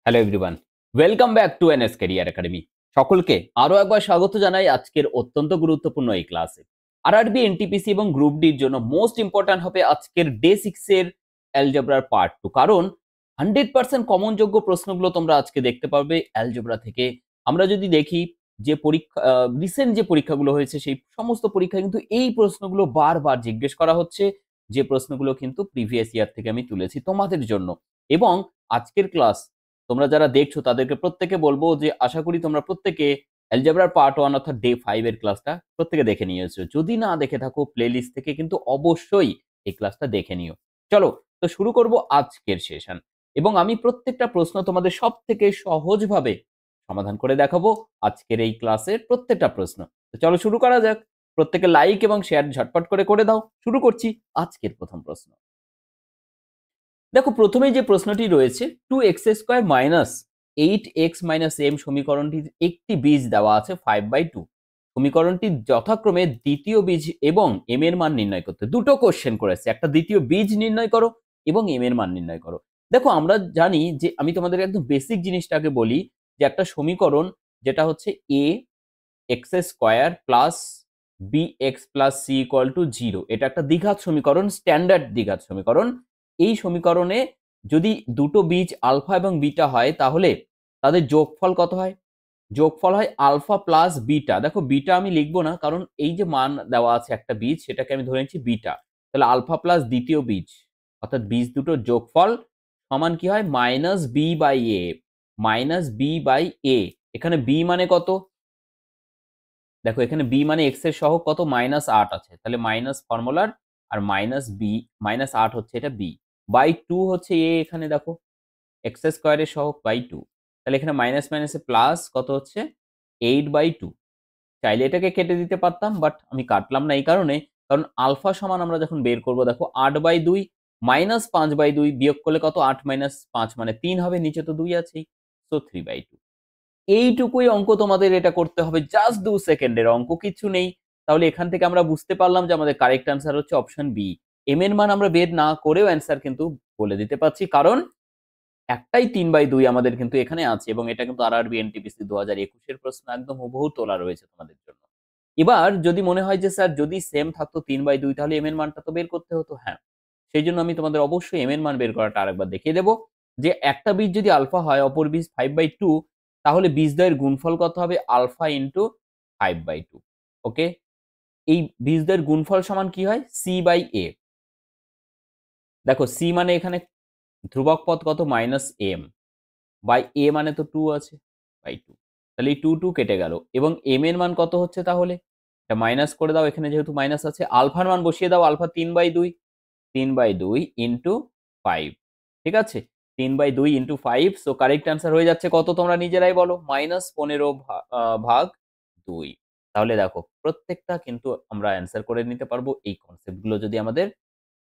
Hello everyone, welcome back to NS career academy. সকলকে আরো একবার স্বাগত জানাই আজকের অত্যন্ত গুরুত্বপূর্ণ এই ক্লাসে। আরআরবি, এনটিপিসি এবং গ্রুপ ডির জন্য মোস্ট ইম্পর্ট্যান্ট হবে আজকের ডে 6 এর অ্যালজেব্রার পার্ট 2। কারণ 100% কমন যোগ্য প্রশ্নগুলো তোমরা আজকে দেখতে পাবে অ্যালজেব্রা থেকে। আমরা যদি দেখি যে পরীক্ষা রিসেন্ট যে পরীক্ষাগুলো হয়েছে সেই সমস্ত পরীক্ষায় কিন্তু এই প্রশ্নগুলো বারবার জিজ্ঞেস করা হচ্ছে, যে প্রশ্নগুলো কিন্তু প্রিভিয়াস ইয়ার থেকে আমি তুলেছি তোমাদের জন্য। এবং আজকের ক্লাস তোমরা যারা দেখছো তাদেরকে প্রত্যেকে বলবো যে আশা করি তোমরা প্রত্যেকে অ্যালজেব্রার পার্ট 1 অর্থাৎ ডে 5 এর ক্লাসটা প্রত্যেকে দেখে নিয়েছো। যদি না দেখে থাকো প্লেলিস্ট থেকে কিন্তু অবশ্যই এই ক্লাসটা দেখে নিও। চলো তো শুরু করব আজকের সেশন, এবং আমি প্রত্যেকটা প্রশ্ন তোমাদের সবথেকে সহজভাবে সমাধান করে দেখাবো আজকের এই ক্লাসের প্রত্যেকটা প্রশ্ন। তো চলো শুরু করা যাক। প্রত্যেকে লাইক এবং শেয়ার ঝটপট করে দাও। শুরু করছি আজকের প্রথম প্রশ্ন। দেখো প্রথমেই যে প্রশ্নটি রয়েছে, 2x² minus 8x minus m সমীকরণটির একটি বীজ দেওয়া আছে 5/2। সমীকরণটির যথাক্রমে দ্বিতীয় বীজ এবং m এর মান নির্ণয় করতে। দুটো কোশ্চেন করেছে, একটা দ্বিতীয় বীজ নির্ণয় করো এবং m এর মান নির্ণয় করো। দেখো আমরা জানি যে, আমি তোমাদের একদম বেসিক জিনিসটাকে বলি, যে একটা সমীকরণ যেটা হচ্ছে a x² plus bx plus c equal to 0, এটা একটা দ্বিঘাত সমীকরণ, স্ট্যান্ডার্ড দ্বিঘাত সমীকরণ। এই সমীকরণে যদি দুটো বীজ আলফা এবং বিটা হয় তাহলে তাদের যোগফল কত হয়? যোগফল হয় আলফা প্লাস বিটা। দেখো বিটা আমি লিখবো না, কারণ এই যে মান দেওয়া আছে একটা বীজ, সেটাকে আমি ধরে নিচ্ছি বিটা। তাহলে আলফা প্লাস দ্বিতীয় বীজ অর্থাৎ বীজ দুটোর যোগফল সমান কি হয়? Minus B by A. Minus B by A. এখানে বি মানে কত? দেখো এখানে বি মানে এক্স এর সহগ কত? -8 আছে, তাহলে মাইনাস ফর্মুলার আর মাইনাস বি, -8 হচ্ছে এটা বি বাই 2 হচ্ছে এ। এখানে দেখো x² এর সহগ বাই 2, তাহলে এখানে মাইনাস মাইনাসে প্লাস কত হচ্ছে? 8/2। চাইলে এটাকে কেটে দিতে পারতাম, বাট আমি কাটলাম না এই কারণে, কারণ আলফা সমান আমরা যখন বের করবো, দেখো 8/2 মাইনাস 5/2 বিয়োগ করলে কত? 8 মাইনাস 5 মানে 3 হবে, নিচে তো 2 আছেই, সো 3/2। এইটুকুই অঙ্ক তোমাদের এটা করতে হবে, জাস্ট 2 সেকেন্ডের অঙ্ক, কিছু নেই। তাহলে এখান থেকে আমরা বুঝতে পারলাম যে আমাদের কারেক্ট অ্যান্সার হচ্ছে অপশন বি। এম এর মান আমরা বের না করেও অ্যান্সার কিন্তু বলে দিতে পারছি, কারণ একটাই 3/2 আমাদের কিন্তু এখানে আছে, এবং এটা কিন্তু আরআরবি এনটিপিসি 2021 এর প্রশ্ন, একদম হুবহু তোলা রয়েছে তোমাদের জন্য। এবার যদি মনে হয় যে স্যার যদি সেম থাকতো 3/2 তাহলে এম এর মানটা তো বের করতে হতো। হ্যাঁ, সেই জন্য আমি তোমাদের অবশ্যই এম এর মান বের করাটা আরেকবার দেখিয়ে দেবো, যে একটা বীজ যদি আলফা হয়, অপর বীজ 5/2, তাহলে বীজদ্বয়ের গুণফল কত হবে? Alpha into 5/2। ওকে, এই বীজদ্বয়ের গুণফল সমান কি হয়? সি বাই এ। দেখো সি মানে এখানে ধ্রুবক পদ কত? -m বাই এ মানে তো 2 আছে, বাই 2। তাহলে এই 2 কেটে গেল, এবং এম এর মান কত হচ্ছে তাহলে? এটা মাইনাস করে দাও, এখানে যেহেতু মাইনাস আছে। আলফার মান বসিয়ে দাও, আলফা 3/2, 3/2 ইন্টু 5, ঠিক আছে? 3/2 ইন্টু 5, সো কারেক্ট অ্যান্সার হয়ে যাচ্ছে কত? তোমরা নিজেরাই বলো, -15 ভাগ 2। তাহলে দেখো প্রত্যেকটা কিন্তু আমরা অ্যান্সার করে নিতে পারবো, এই কনসেপ্টগুলো যদি আমাদের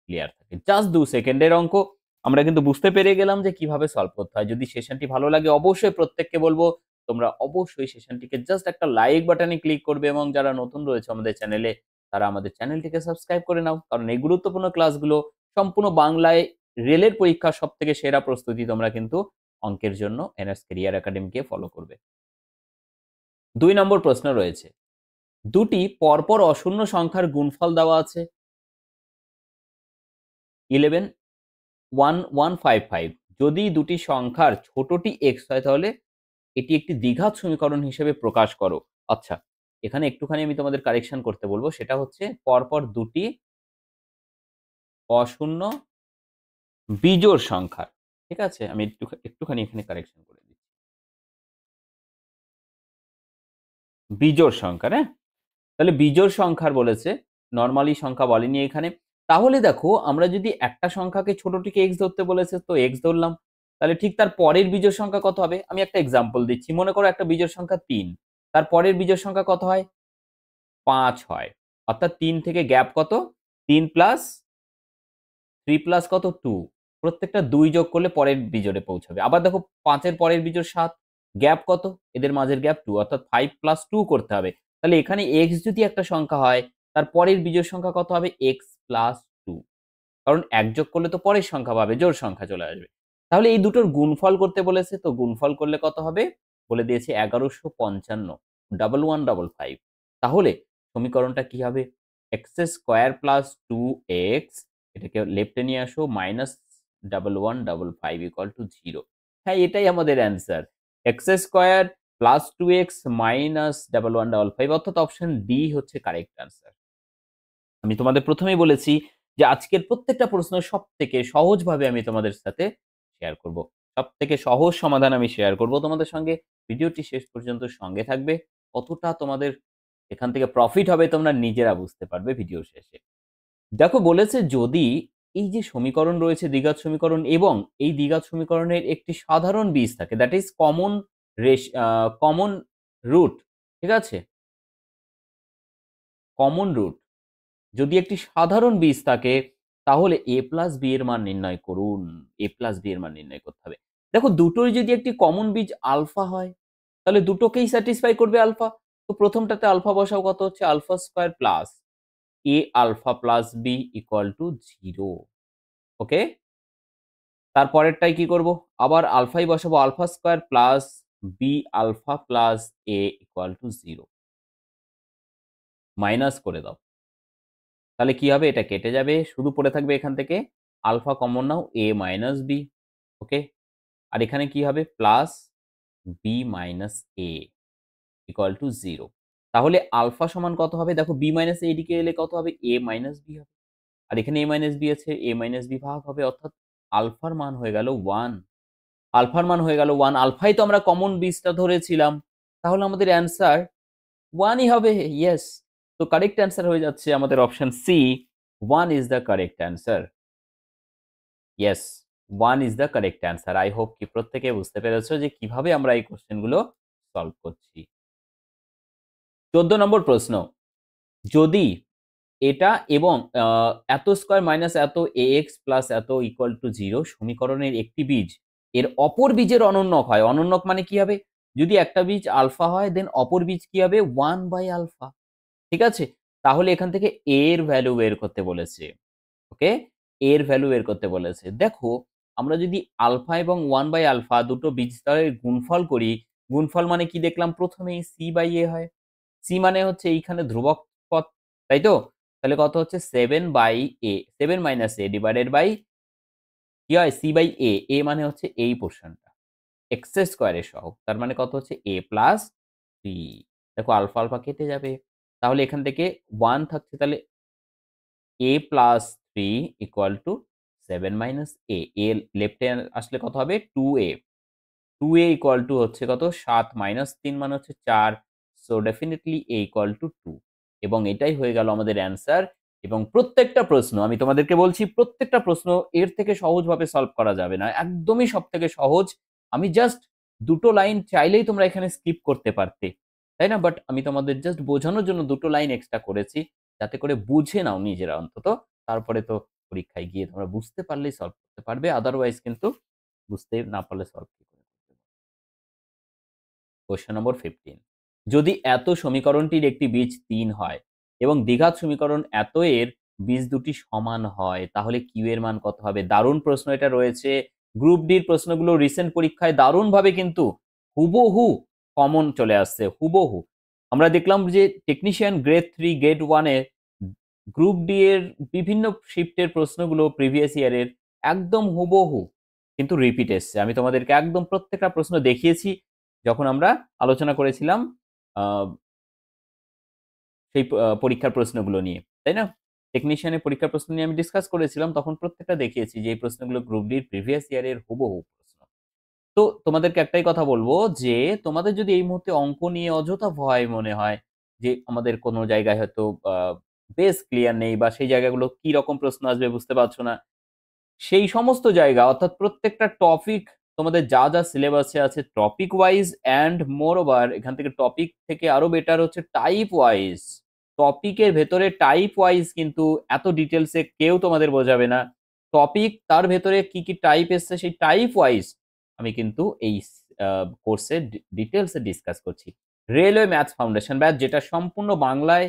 ক্লিয়ার থাকে। জাস্ট 2 সেকেন্ডের অঙ্ক, আমরা কিন্তু বুঝতে পেরে গেলাম যে কিভাবে সলভ করতে হয়। যদি সেশনটি ভালো লাগে অবশ্যই প্রত্যেককে বলবো তোমরা অবশ্যই সেশনটিকে জাস্ট একটা লাইক বাটনে ক্লিক করবে, এবং যারা নতুন রয়েছে আমাদের চ্যানেলে তারা আমাদের চ্যানেলটিকে সাবস্ক্রাইব করে নাও, কারণ এই গুরুত্বপূর্ণ ক্লাসগুলো সম্পূর্ণ বাংলায় রেলের পরীক্ষার সবথেকে সেরা প্রস্তুতি তোমরা কিন্তু অঙ্কের জন্য এনএস ক্যারিয়ার একাডেমিকে ফলো করবে। 2 নম্বর প্রশ্ন রয়েছে, দুটি পরপর অশূন্য সংখ্যার গুণফল দেওয়া আছে 11,1,155। যদি দুটি সংখ্যার ছোটটি x হয় তাহলে এটি একটি দ্বিঘাত সমীকরণ হিসেবে প্রকাশ করো। আচ্ছা, এখানে একটুখানি আমি তোমাদের কারেকশন করতে বলবো, সেটা হচ্ছে পরপর দুটি অশূন্য বিজোড় সংখ্যার। ঠিক আছে, আমি একটুখানি এখানে কারেকশন করে দিচ্ছি। বিজোড় সংখ্যার, হ্যাঁ, তাহলে বিজোড় সংখ্যার বলেছে, নরমালি সংখ্যা বলেনি এখানে। তাহলে দেখো আমরা যদি একটা সংখ্যাকে ছোটটিকে x ধরতে বলেছে তো x ধরলাম, তাহলে ঠিক তার পরের বিজোড় সংখ্যা কত হবে? আমি একটা এক্সাম্পল দিচ্ছি, মনে করো একটা বিজোড় সংখ্যা 3, তার পরের বিজোড় সংখ্যা কত হয়? 5 হয়। অর্থাৎ 3 থেকে গ্যাপ কত? 3 প্লাস 3 প্লাস কত? 2। প্রত্যেকটা 2 যোগ করলে পরের বিজোড়ে পৌঁছাবে। আবার দেখো 5 এর পরের বিজোড় 7, গ্যাপ কত? এদের মাঝের গ্যাপ 2, অর্থাৎ 5 প্লাস 2 করতে হবে। তাহলে এখানে x যদি একটা সংখ্যা হয়, তার পরের বিজোড় সংখ্যা কত হবে? x plus 2। কারণ 1 যোগ করলে তো পরের সংখ্যা পাবে, জোড় সংখ্যা চলে আসবে। তাহলে এই দুটোর গুণফল করতে বলেছে, তো গুণফল করলে কত হবে বলে দিয়েছে 1155 তাহলে সমীকরণটা কি হবে এক্স স্কোয়ার প্লাস 2x, এটাকে লেফটে নিয়ে আসো, মাইনাস 1155 ইকুয়াল টু 0। হ্যাঁ, এটাই আমাদের answer, x square plus 2x minus 1155, অর্থাৎ অপশন ডি হচ্ছে কারেক্ট অ্যান্সার। আমি তোমাদের প্রথমেই বলেছি যে আজকের প্রত্যেকটা প্রশ্ন সব থেকে সহজভাবে আমি তোমাদের সাথে শেয়ার করব, সব থেকে সহজ সমাধান আমি শেয়ার করব তোমাদের সঙ্গে। ভিডিওটি শেষ পর্যন্ত সঙ্গে থাকবে, কতটা তোমাদের এখান থেকে প্রফিট হবে তোমরা নিজেরা বুঝতে পারবে ভিডিও শেষে। দেখো বলেছে যদি এই যে সমীকরণ রয়েছে দ্বিঘাত সমীকরণ এবং এই দ্বিঘাত সমীকরণের একটি সাধারণ বীজ থাকে, দ্যাট ইজ কমন রুট, ঠিক আছে, কমন রুট যদি একটি সাধারণ বীজ থাকে তাহলে a প্লাস বি এর মান নির্ণয় করুন। a প্লাস বি এর মান নির্ণয় করতে হবে। দেখো দুটোই যদি একটি কমন বীজ আলফা হয় তাহলে দুটোকেই স্যাটিসফাই করবে আলফা। তো প্রথমটাতে আলফা বসাও, কত হচ্ছে alpha square plus a alpha plus B equal to 0। Okay, তারপরেরটাই কি করব, আবার আলফাই বসাবো, alpha square plus B alpha plus a equal to 0, minus করে দাও, তাহলে কি হবে, এটা কেটে যাবে, শুধু পড়ে থাকবে এখান থেকে আলফা কমন নাও a মাইনাস বি। ওকে, আর এখানে কি হবে plus B minus A equal to 0। তাহলে আলফা সমান কত হবে, দেখো বি মাইনাস এ এদিকে এলে কত হবে, এ মাইনাস বি হবে, আর এখানে এ মাইনাস বি আছে, এ মাইনাস বি ভাগ হবে, অর্থাৎ আলফার মান হয়ে গেল 1। আলফার মান হয়ে গেল 1, আলফাই তো আমরা কমন বীজটা ধরেছিলাম, তাহলে আমাদের অ্যান্সার 1ই হবে। ইয়েস, তো কারেক্ট অ্যান্সার হয়ে যাচ্ছে আমাদের option C, 1 is the correct answer. Yes, 1 is the correct answer. I hope কি প্রত্যেকে বুঝতে পেরেছো যে কিভাবে আমরা এই কোশ্চেনগুলো সলভ করছি। 14 নম্বর প্রশ্ন, যদি এটা এবং এত স্কোয়ার মাইনাস এত ax প্লাস এত ইকুয়াল টু 0 সমীকরণের একটি বীজ এর অপর বীজের অনন্যক হয়, অনন্যক মানে কি হবে, যদি একটা বীজ আলফা হয় দেন অপর বীজ কি হবে 1 বাই আলফা, ঠিক আছে, তাহলে এখান থেকে a এর ভ্যালু বের করতে বলেছে। ওকে, এর ভ্যালু বের করতে বলেছে। দেখো আমরা যদি আলফা এবং 1 বাই আলফা দুটো বীজ স্তরের গুণফল করি, গুণফল মানে কি দেখলাম প্রথমেই সি বাই এ হয়, সি মানে হচ্ছে এইখানে ধ্রুবক পদ, তাই তো, তাহলে কত হচ্ছে 7 by A, 7 minus A divided by কি হয় সি বাই এ, এ মানে হচ্ছে এই পোর্শনটা এক্স স্কোয়ারের সহগ, তার মানে কত হচ্ছে এ প্লাস বি। দেখো আলফা আলফা কেটে যাবে, তাহলে এখান থেকে 1 থাকছে, তাহলে a plus 3 equal to 7 minus A, A লেফটে আসলে কত হবে 2a, 2a ইকুয়াল টু হচ্ছে কত 7 মাইনাস 3 মানে হচ্ছে 4, so definitely a equal two 2, এবং এটাই হয়ে গেল আমাদের অ্যান্সার। এবং প্রত্যেকটা প্রশ্ন আমি তোমাদেরকে বলছি, প্রত্যেকটা প্রশ্ন এর থেকে সহজভাবে সলভ করা যাবে না, একদমই সব থেকে সহজ। আমি জাস্ট দুটো লাইন চাইলেই তোমরা এখানে স্কিপ করতে পারতে, তাই না, বাট আমি তোমাদের জাস্ট বোঝানোর জন্য দুটো লাইন এক্সট্রা করেছি, যাতে করে বুঝে নাও নিজেরা অন্তত, তারপরে তো পরীক্ষায় গিয়ে তোমরা বুঝতে পারলেই সলভ করতে পারবে, আদারওয়াইজ কিন্তু বুঝতে না পারলে সলভ কি করে করতে পারবে। কোশ্চেন নম্বর 15, যদি এত সমীকরণটির একটি বীজ 3 হয় এবং দ্বিঘাত সমীকরণ এত এর বীজ দুটি সমান হয় তাহলে কিউ এর মান কত হবে। দারুণ প্রশ্ন এটা রয়েছে, গ্রুপ ডির প্রশ্নগুলো রিসেন্ট পরীক্ষায় দারুণভাবে কিন্তু হুবহু কমন চলে আসছে, হুবহু। আমরা দেখলাম যে টেকনিশিয়ান গ্রেড 3 গ্রেড 1 এর গ্রুপ ডি এর বিভিন্ন শিফটের প্রশ্নগুলো প্রিভিয়াস ইয়ারের একদম হুবহু কিন্তু রিপিট এসছে। আমি তোমাদেরকে একদম প্রত্যেকটা প্রশ্ন দেখিয়েছি যখন আমরা আলোচনা করেছিলাম আহ, সেই পরীক্ষার প্রশ্নগুলো নিয়ে, তাই না, টেকনিশিয়ানের পরীক্ষার প্রশ্ন নিয়ে আমি ডিসকাস করেছিলাম, তখন প্রত্যেকটা দেখিয়েছি যে এই প্রশ্নগুলো গ্রুপ ডির প্রিভিয়াস ইয়ারের হুবহু প্রশ্ন। তো তোমাদেরকে একটাই কথা বলবো যে তোমাদের যদি এই মুহূর্তে অঙ্ক নিয়ে অযথা ভয় মনে হয় যে আমাদের কোনো জায়গায় হয়তো বেস ক্লিয়ার নেই বা সেই জায়গাগুলো কি রকম প্রশ্ন আসবে বুঝতে পারছো না, সেই সমস্ত জায়গা অর্থাৎ প্রত্যেকটা টপিক তোমাদের যা যা সিলেবাসে আছে topic wise and more over এখান থেকে টপিক থেকে আরো বেটার হচ্ছে টাইপ ওয়াইজ, টপিকের ভেতরে টাইপ ওয়াইজ কিন্তু এত ডিটেলসে কেউ তোমাদের বোঝাবে না, টপিক তার ভেতরে কি কি টাইপ এসছে সেই টাইপ ওয়াইজ আমি কিন্তু এই কোর্সে ডিটেলসে ডিসকাস করছি। রেলওয়ে ম্যাথস ফাউন্ডেশন ব্যাচ, যেটা সম্পূর্ণ বাংলায়,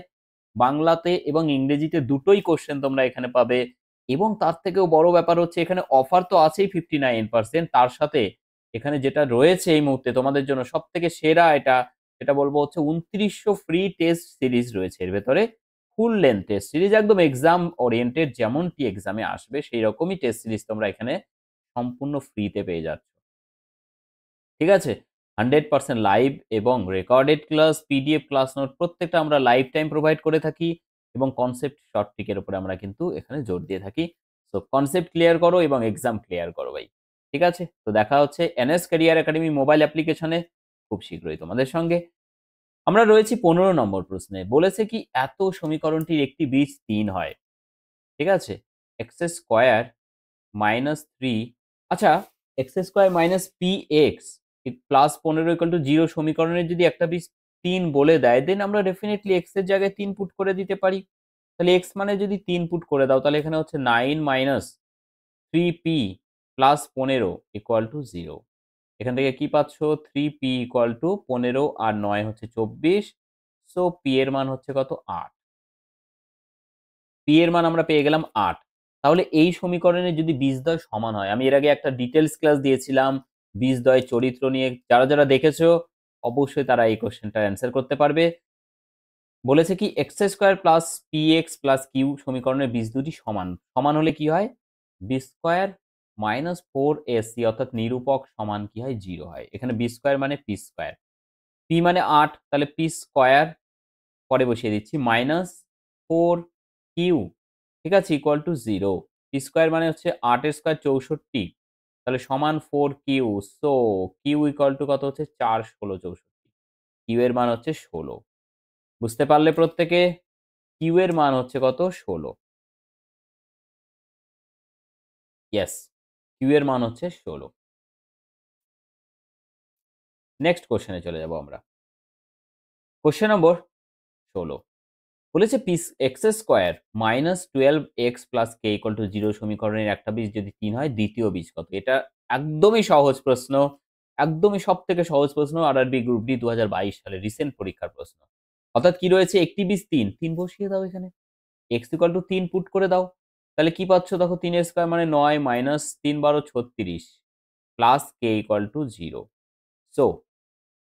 বাংলাতে এবং ইংরেজিতে দুটোই কোশ্চেন তোমরা এখানে পাবে, এবং তার থেকেও বড় ব্যাপার হচ্ছে এখানে অফার তো আছেই 59%, তার সাথে এখানে যেটা রয়েছে এই মুহূর্তে তোমাদের জন্য সব থেকে সেরা এটা বলবো হচ্ছে 2900 ফ্রি টেস্ট সিরিজ রয়েছে এর ভেতরে। ফুল লেন্থ টেস্ট সিরিজ, একদম এক্সাম ওরিয়েন্টেড, যেমনটি এক্সামে আসবে সেই রকমই টেস্ট সিরিজ তোমরা এখানে সম্পূর্ণ ফ্রিতে পেয়ে যাচ্ছ। ঠিক আছে? 100% লাইভ এবং recorded class, PDF class note প্রত্যেকটা আমরা লাইফ টাইম প্রোভাইড করে থাকি এবং কনসেপ্ট শর্ট ট্রিকের উপরে আমরা কিন্তু এখানে জোর দিয়ে থাকি। সো কনসেপ্ট ক্লিয়ার করো এবং এক্সাম ক্লিয়ার করো ভাই। ঠিক আছে? তো দেখা হচ্ছে এনএস ক্যারিয়ার একাডেমি মোবাইল অ্যাপ্লিকেশনে খুব শীঘ্রই তোমাদের সঙ্গে। আমরা রয়েছি 15 নম্বর প্রশ্নে। বলেছে কি এত সমীকরণটির একটি বীজ ৩ হয়। ঠিক আছে? এক্স স্কয়ার মাইনাস 3, আচ্ছা, x square minus P X plus 15 equal to 0 সমীকরণের যদি একটা বীজ 3 বলে দেয়, দেন আমরা ডেফিনেটলি এক্স এর জায়গায় 3 পুট করে দিতে পারি। তাহলে এক্স মানে যদি 3 পুট করে দাও তাহলে এখানে হচ্ছে 9 minus 3p plus 15 equal to 0। এখান থেকে কি পাচ্ছ? 3p ইকুয়াল টু 15 আর 9 হচ্ছে 24। সো p এর মান হচ্ছে কত? 8। p এর মান আমরা পেয়ে গেলাম 8। তাহলে এই সমীকরণে যদি বীজদ্বয় সমান হয়, আমি এর আগে একটা ডিটেইলস ক্লাস দিয়েছিলাম বীজদ্বয় চরিত্র নিয়ে, যারা দেখেছো অবশ্যই তারা এই কোশ্চেনটার অ্যান্সার করতে পারবে। বলেছে কি X square plus P X plus Q সমীকরণের বীজ দুটি সমান। সমান হলে কি হয়? বি স্কয়ার মাইনাস 4ac অর্থাৎ নিরূপক সমান কি হয়? 0 হয়। এখানে বি স্কয়ার মানে পি স্কয়ার। পি মানে 8, তাহলে পি স্কয়ার পরে বসিয়ে দিচ্ছি মাইনাস 4q, ঠিক আছে, ইকুয়াল টু 0। পি স্কয়ার মানে হচ্ছে 8 এর স্কয়ার 64, তাহলে সমান 4q। So Q equal to কত হচ্ছে? 4 16 64। কিউ এর মান হচ্ছে 16। বুঝতে পারলে প্রত্যেকে? কিউ এর মান হচ্ছে কত? 16। ইয়েস, কিউ এর মান হচ্ছে 16। নেক্সট কোশ্চেনে চলে যাব আমরা। কোশ্চেন নম্বর 16 বলেছে piece x square minus 12x plus K equal to 0 সমীকরণের একটা বীজ যদি 3 হয়, দ্বিতীয় বীজ কত? এটা একদমই সহজ প্রশ্ন, একদমই সব থেকে সহজ প্রশ্ন। আরআরবি গ্রুপ ডি 2022 সালে রিসেন্ট পরীক্ষার প্রশ্ন। অর্থাৎ কি রয়েছে? একটি বীজ 3, 3 বসিয়ে দাও এখানে। এক্স ইকুয়াল টু 3 পুট করে দাও। তাহলে কি পাচ্ছ? দেখো 3 এর স্কয়ার মানে 9 minus 3 12 36 plus K equal to 0। So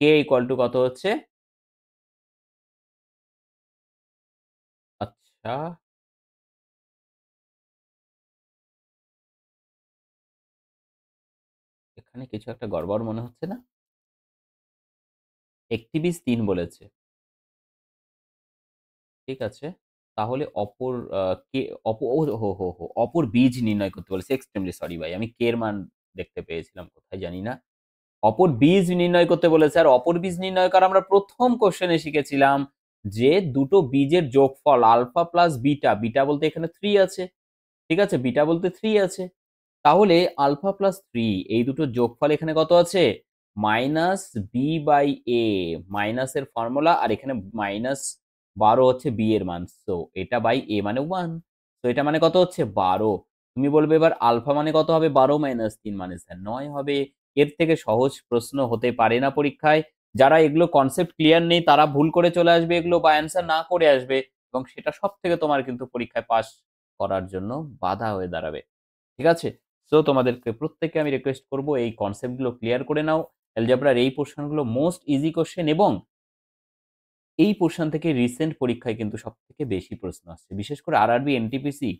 K equal to কত হচ্ছে? আচ্ছা, এখানে কিছু একটা গড়বড় মনে হচ্ছে না? একটি বীজ 3 বলেছে। ঠিক আছে। তাহলে অপর কে অপ ও হো, হো, হো! অপর বীজ নির্ণয় করতে বলেছে। এক্সট্রিমলি সরি ভাই। আমি কে এর মান দেখতে পেয়েছিলাম কোথায় জানি না। অপর বীজ নির্ণয় করতে বলেছে। আর অপর বীজ নির্ণয় করা আমরা ১ম কোশ্চেনে শিখেছিলাম যে দুটো বীজের যোগফল আলফা প্লাস বিটা, বিটা বলতে এখানে 3 আছে। ঠিক আছে? বিটা বলতে 3 আছে। তাহলে আলফা প্লাস 3 এই দুটোর যোগফল এখানে কত আছে? মাইনাস বি বাই এ। মাইনাসের ফর্মুলা, আর এখানে মাইনাস 12 হচ্ছে বি এর মান। সো এটা বাই এ মানে 1। তো এটা মানে কত হচ্ছে? 12। তুমি বলবে এবার আলফা মানে কত হবে? 12 মাইনাস 3 মানে স্যার 9 হবে। এর থেকে সহজ প্রশ্ন হতে পারে না পরীক্ষায়। যারা এগুলো কনসেপ্ট ক্লিয়ার নেই তারা ভুল করে চলে আসবে এগুলো বা অ্যান্সার না করে আসবে এবং সেটা সবথেকে তোমার কিন্তু পরীক্ষায় পাস করার জন্য বাধা হয়ে দাঁড়াবে। ঠিক আছে? সো তোমাদেরকে প্রত্যেককে আমি রিকোয়েস্ট করব এই কনসেপ্ট গুলো ক্লিয়ার করে নাও। অ্যালজেব্রার এই পোরশন গুলো মোস্ট ইজি কোয়েশ্চেন এবং এই পোরশন থেকে রিসেন্ট পরীক্ষায় কিন্তু সবথেকে বেশি প্রশ্ন আসছে। বিশেষ করে আরআরবি, এনটিপিসি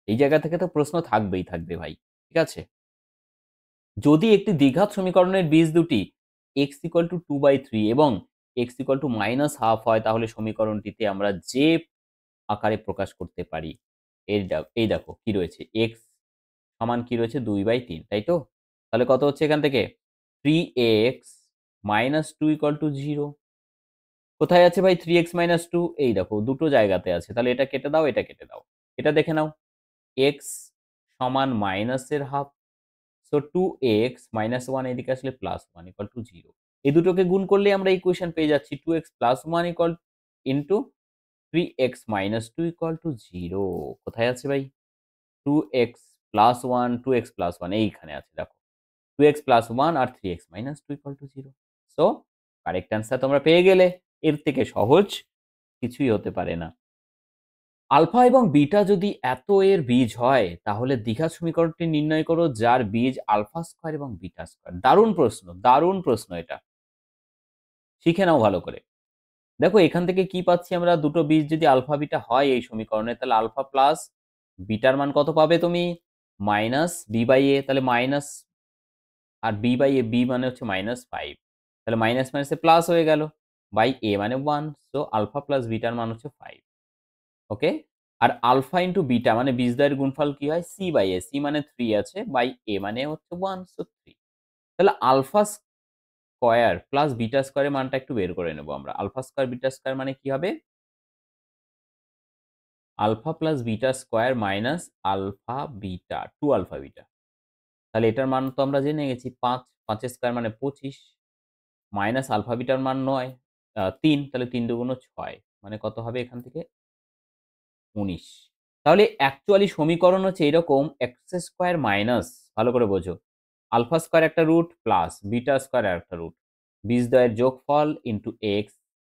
এই জায়গা থেকে তো প্রশ্ন থাকবেই থাকবে ভাই। ঠিক আছে? যদি একটি দ্বিঘাত সমীকরণের বীজ দুটি x ইকুয়াল টু 2/3 এবং x ইকুয়াল টু -12 হয়, তাহলে সমীকরণটিতে আমরা যে আকারে প্রকাশ করতে পারি। এই দেখো কি রয়েছে? x সমান কি রয়েছে? 2/3, তাই তো? তাহলে কত হচ্ছে এখান থেকে? 3x minus 2 equal to 0। কোথায় আছে ভাই 3x মাইনাস 2? এই দেখো দুটো জায়গাতে আছে। তাহলে এটা কেটে দাও, এটা কেটে দাও। এটা দেখে নাও। x সমান মাইনাসের হাফ। সো 2x মাইনাস 1 এদিকে আসলে প্লাস 1 ইকুয়াল টু 0। এই দুটোকে গুণ করলেই আমরা ইকুয়েশন পেয়ে যাচ্ছি 2x plus 1 equal into 3x minus 2 equal to 0। কোথায় আছে ভাই? 2x প্লাস 1, 2x প্লাস 1 এইখানে আছে দেখো। 2x প্লাস 1 আর 3x minus 2 equal to 0। So correct answer তোমরা পেয়ে গেলে। এর থেকে সহজ কিছুই হতে পারে না। আলফা এবং বিটা যদি এত এর বীজ হয় তাহলে দ্বিঘাত সমীকরণটি নির্ণয় করো যার বীজ আলফা স্কয়ার এবং বিটা স্কয়ার। দারুণ প্রশ্ন এটা, শিখে নাও ভালো করে। দেখো এখান থেকে কি পাচ্ছি আমরা, দুটো বীজ যদি আলফা বিটা হয় এই সমীকরণে, তাহলে আলফা প্লাস বিটার মান কত পাবে তুমি, মাইনাস বি বাই এ, তাহলে মাইনাস, আর বি বাই এ, বি মানে হচ্ছে -5, তাহলে মাইনাস মাইনাসে প্লাস হয়ে গেল, বাই এ মানে 1, সো আলফা প্লাস বিটার মান হচ্ছে 5। ওকে, আর আলফা ইন্টু বিটা মানে বীজদ্বয়ের গুণফল কি হয়, সি বাই এ, সি মানে 3 আছে, বাই এ মানে হচ্ছে 1, সো 3। তাহলে আলফা স্কয়ার প্লাস বিটা স্কয়ারের মানটা একটু বের করে নেব আমরা। আলফা স্কয়ার বিটা স্কয়ার মানে কি হবে, alpha plus beta square minus alpha beta, 2 alpha beta. তাহলে এটার মান তো আমরা জেনে গেছি 5, 5 এর স্কয়ার মানে 25, মাইনাস আলফা বিটার মান 9, 3, তাহলে 3 দুগুণ 6, মানে কত হবে এখান থেকে 19। তাহলে অ্যাকচুয়ালি সমীকরণ হচ্ছে এরকম, এক্স স্কয়ার মাইনাস, ভালো করে বোঝো, আলফা স্কয়ার একটা রুট প্লাস বিটা স্কয়ার আর একটা রুট, বীজদ্বয়ের যোগফল ইন্টু এক্স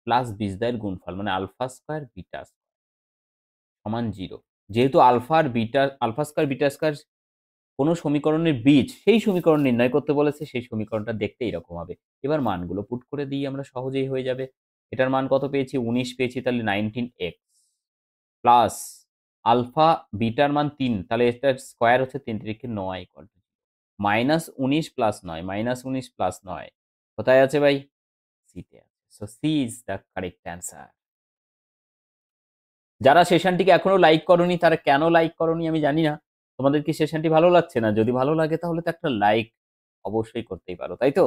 প্লাস বীজদ্বয়ের গুণফল মানে আলফা স্কয়ার বিটা সমান 0। যেহেতু আলফা স্কয়ার বিটা স্কয়ার কোন সমীকরণের বীজ, সেই সমীকরণ নির্ণয় করতে বলেছে, সেই সমীকরণটা দেখতে এরকম হবে। এবার মানগুলো পুট করে দিই আমরা, সহজেই হয়ে যাবে। এটার মান কত পেয়েছি, 19 পেয়েছি, তাহলে 19x প্লাস আলফা বিটার মান 3, তাহলে এটার স্কয়ার হচ্ছে 3 3 9 equal to minus 19 plus 9, minus 19 plus 9 কোথায় আছে ভাই, সিতে আছে। So C is the correct answer. যারা সেশনটিকে এখনো লাইক করোনি তারা কেন লাইক করোনি আমি জানি না। তোমাদের কি সেশনটি ভালো লাগছে না? যদি ভালো লাগে তাহলে তো একটা লাইক অবশ্যই করতেই পারো, তাই তো?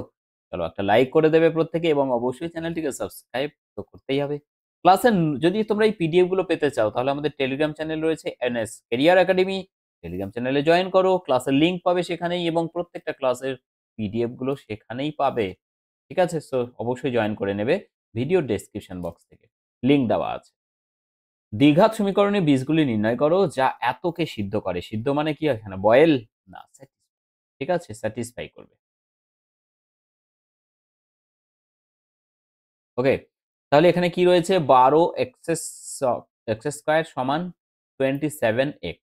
চলো একটা লাইক করে দেবে প্রত্যেকে, এবং অবশ্যই চ্যানেলটিকে সাবস্ক্রাইব তো করতেই হবে। ক্লাসের যদি তোমরা এই পিডিএফ গুলো পেতে চাও তাহলে আমাদের টেলিগ্রাম চ্যানেল রয়েছে এনএস কেরিয়ার একাডেমি, টেলিগ্রাম চ্যানেলে জয়েন করো, ক্লাসের লিঙ্ক পাবে সেখানেই, এবং প্রত্যেকটা ক্লাসের পিডিএফ গুলো সেখানেই পাবে। ঠিক আছে? সো অবশ্যই জয়েন করে নেবে, ভিডিও ডেসক্রিপশন বক্স থেকে লিঙ্ক দেওয়া আছে। দ্বিঘাত সমীকরণে বীজগুলি নির্ণয় করো যা এতকে সিদ্ধ করে। সিদ্ধ মানে কি এখানে, বয়েল না, ঠিক আছে, স্যাটিসফাই করবে। ওকে, তাহলে এখানে কি রয়েছে, 12 এক্স স্কয়ার সমান 27x।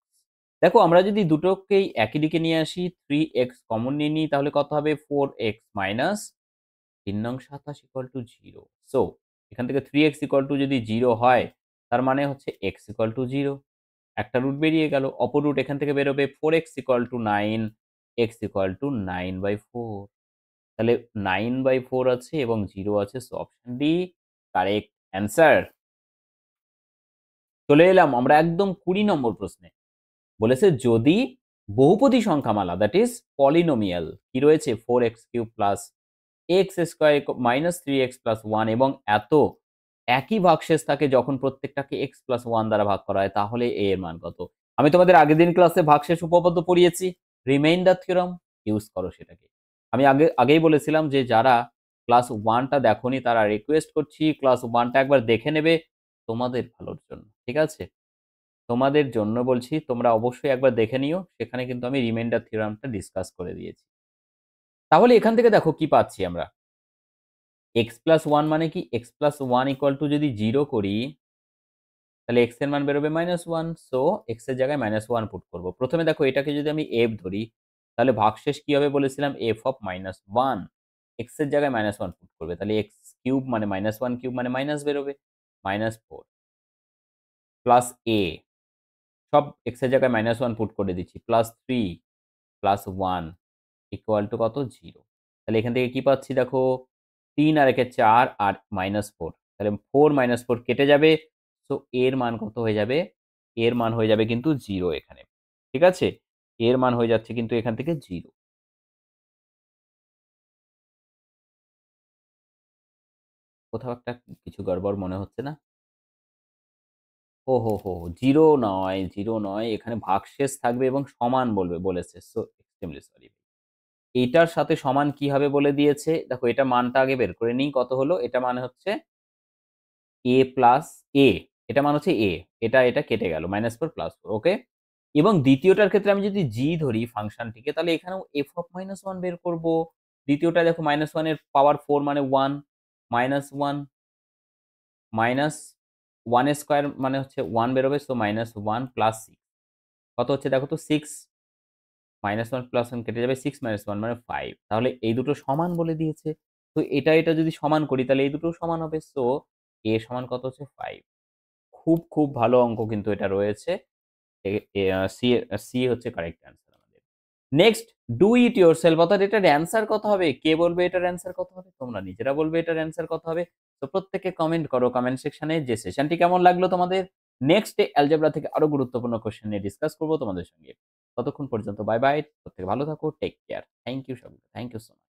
দেখো আমরা যদি দুটোকেই একই দিকে নিয়ে আসি, 3x কমন নিয়ে নিই, তাহলে কত হবে, 4x মাইনাস 3 নং 27 ইকুয়াল টু 0। সো এখান থেকে 3x ইকুয়াল টু যদি 0 হয়, তার মানে হচ্ছে x ইকুয়াল টু 0। একটা রুট বেরিয়ে গেল, অপর রুট এখান থেকে বেরোবে, 4x equal to 9, x equal to 9/4। তাহলে 9/4 আছে এবং 0 আছে, so option D correct answer. চলে এলাম আমরা একদম 20 নম্বর প্রশ্নে। বলেছে যদি বহুপদী সংখ্যামালা, দ্যাট ইজ পলিনোমিয়াল, কি রয়েছে, 4x³ plus x square minus 3x plus 1 এবং এত একই ভাগশেষ থাকে যখন প্রত্যেকটাকে x প্লাস 1 দ্বারা ভাগ করা হয়, তাহলে a এর মান কত? আমি তোমাদের আগের দিন ক্লাসে ভাগশেষ উপপাদ্য পড়িয়েছি, রিমাইন্ডার থিওরাম ইউজ করো সেটাকে। আমি আগেই বলেছিলাম যে যারা ক্লাস 1টা দেখোনি তারা রিকোয়েস্ট করছি ক্লাস 1টা একবার দেখে নেবে, তোমাদের ভালোর জন্য, ঠিক আছে? তোমাদের জন্য বলছি, তোমরা অবশ্যই একবার দেখে নিও, সেখানে কিন্তু আমি রিমাইন্ডার থিওরামটা ডিসকাস করে দিয়েছি। তাহলে এখান থেকে দেখো কি পাচ্ছি আমরা, x প্লাস 1 মানে কি, x প্লাস 1 ইকুয়াল টু যদি 0 করি তাহলে x এর মান বেরোবে -1, সো x এর জায়গায় -1 পুট করব। প্রথমে দেখো এটাকে যদি আমি f ধরি তাহলে ভাগশেষ কি হবে বলেছিলাম, f অফ -1, x এর জায়গায় -1 পুট করবে, তাহলে x কিউব মানে -1 কিউব মানে মাইনাস বেরোবে, -4 প্লাস a, সব x এর জায়গায় -1 পুট করে দিচ্ছি, প্লাস 3 প্লাস 1 ইকুয়াল টু কত, 0। তাহলে এখান থেকে কি পাচ্ছি দেখো, 3 আর একে 4 আর -4, তাহলে 4 -4 কেটে যাবে, সো এর মান কত হয়ে যাবে, এর মান হয়ে যাবে কিন্তু 0 এখানে, ঠিক আছে? এর মান হয়ে যাচ্ছে কিন্তু এখান থেকে 0। কোথাও একটা কিছু গড়বড় মনে হচ্ছে না? ও হো হো, 0 নয়, 0 নয়, এখানে ভাগশেষ থাকবে এবং সমান বলেছে, সো এক্সট্রিমলি সরি। এটার সাথে সমান কি হবে বলে দিয়েছে, দেখো এটা মানটা আগে বের করে নিই, কত হলো, এটা মানে হচ্ছে a প্লাস a, এটা মানে হচ্ছে a, এটা কেটে গেল, -4 প্লাস 4, ওকে। এবং দ্বিতীয়টার ক্ষেত্রে আমি যদি g ধরি ফাংশনটিকে, তাহলে এখানেও f অফ -1 বের করব। দ্বিতীয়টা দেখো -1 এর পাওয়ার 4 মানে 1, -1 -1 1 স্কয়ার মানে হচ্ছে 1 বেরোবে, সো -1 প্লাস 6 কত হচ্ছে দেখো তো? 6 -1 প্লাস 1 কেটে যাবে, 6 - 1 মানে 5। তাহলে এই দুটো সমান বলে দিয়েছে। তো এটা যদি সমান করি তাহলে এই দুটোও সমান হবে। সো a সমান কত হচ্ছে? 5। খুব ভালো অঙ্ক কিন্তু এটা রয়েছে। এ এ সি সি হচ্ছে কারেক্ট অ্যান্সার আমাদের। নেক্সট, ডু ইট ইয়োরসেলফ, অর্থাৎ এটার অ্যান্সার কত হবে? কে বলবে এটার অ্যান্সার কত হবে? তোমরা নিজেরা বলবে এটার অ্যান্সার কত হবে। তো প্রত্যেকে কমেন্ট করো কমেন্ট সেকশনে যে সেশনটি কেমন লাগলো তোমাদের। নেক্সট অ্যালজেব্রা থেকে আরো গুরুত্বপূর্ণ কোয়েশ্চেন নিয়ে ডিসকাস করব তোমাদের সঙ্গে। ততক্ষণ পর্যন্ত বাই বাই। প্রত্যেকে ভালো থাকো। Take care. থ্যাংক ইউ সকলকে। Thank you so much.